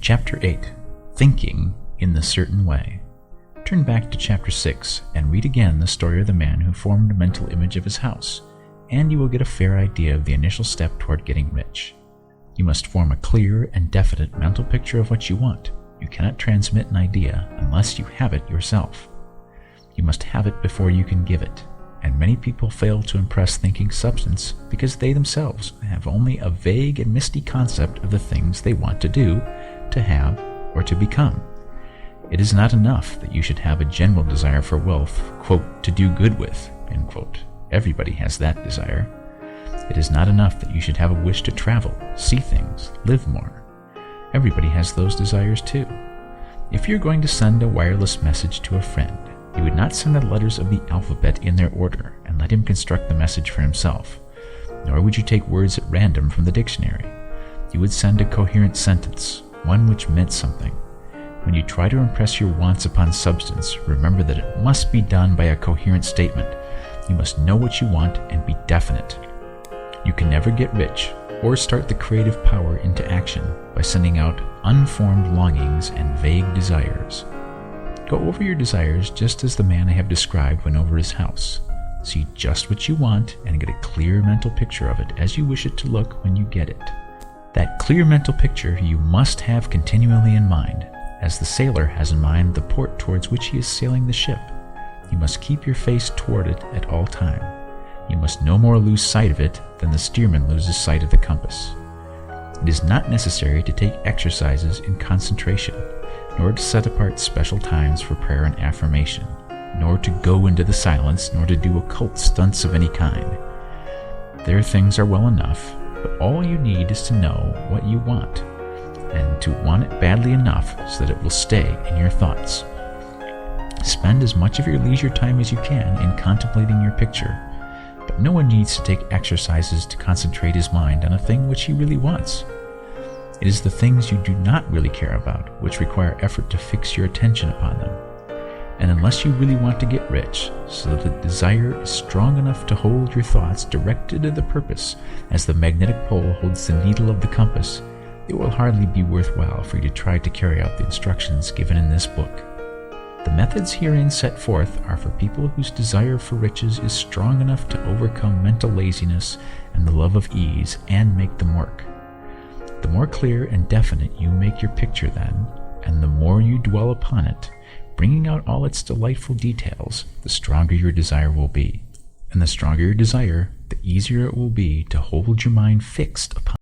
Chapter 8. Thinking in the Certain Way. Turn back to Chapter 6 and read again the story of the man who formed a mental image of his house, and you will get a fair idea of the initial step toward getting rich. You must form a clear and definite mental picture of what you want. You cannot transmit an idea unless you have it yourself. You must have it before you can give it, and many people fail to impress thinking substance because they themselves have only a vague and misty concept of the things they want to do, to have, or to become. It is not enough that you should have a general desire for wealth, quote, to do good with, end quote. Everybody has that desire. It is not enough that you should have a wish to travel, see things, live more. Everybody has those desires too. If you're going to send a wireless message to a friend, you would not send the letters of the alphabet in their order and let him construct the message for himself. Nor would you take words at random from the dictionary. You would send a coherent sentence, one which meant something. When you try to impress your wants upon substance, remember that it must be done by a coherent statement. You must know what you want and be definite. You can never get rich or start the creative power into action by sending out unformed longings and vague desires. Go over your desires just as the man I have described went over his house. See just what you want and get a clear mental picture of it as you wish it to look when you get it. That clear mental picture you must have continually in mind, as the sailor has in mind the port towards which he is sailing the ship. You must keep your face toward it at all time. You must no more lose sight of it than the steersman loses sight of the compass. It is not necessary to take exercises in concentration, nor to set apart special times for prayer and affirmation, nor to go into the silence, nor to do occult stunts of any kind. Their things are well enough, but all you need is to know what you want, and to want it badly enough so that it will stay in your thoughts. Spend as much of your leisure time as you can in contemplating your picture, but no one needs to take exercises to concentrate his mind on a thing which he really wants. It is the things you do not really care about which require effort to fix your attention upon them. And unless you really want to get rich, so that the desire is strong enough to hold your thoughts directed to the purpose as the magnetic pole holds the needle of the compass, it will hardly be worthwhile for you to try to carry out the instructions given in this book. The methods herein set forth are for people whose desire for riches is strong enough to overcome mental laziness and the love of ease and make them work. The more clear and definite you make your picture then, and the more you dwell upon it, bringing out all its delightful details, the stronger your desire will be. And the stronger your desire, the easier it will be to hold your mind fixed upon